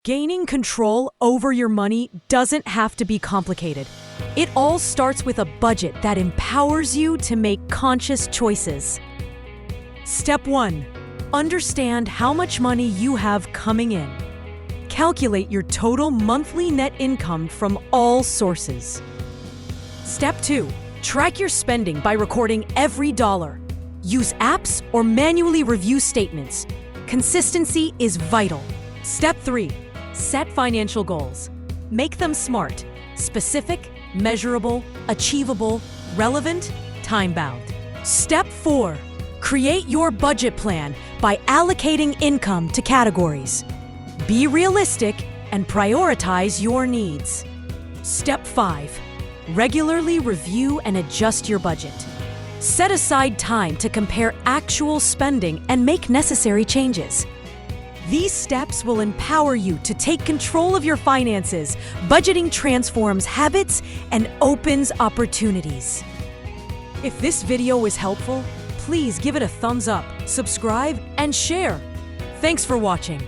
Gaining control over your money doesn't have to be complicated. It all starts with a budget that empowers you to make conscious choices. Step 1. Understand how much money you have coming in. Calculate your total monthly net income from all sources. Step 2. Track your spending by recording every dollar. Use apps or manually review statements. Consistency is vital. Step 3. Set financial goals. Make them smart, specific, measurable, achievable, relevant, time-bound. Step 4. Create your budget plan by allocating income to categories. Be realistic and prioritize your needs. Step 5. Regularly review and adjust your budget. Set aside time to compare actual spending and make necessary changes. These steps will empower you to take control of your finances. Budgeting transforms habits and opens opportunities. If this video was helpful, please give it a thumbs up, subscribe, and share. Thanks for watching.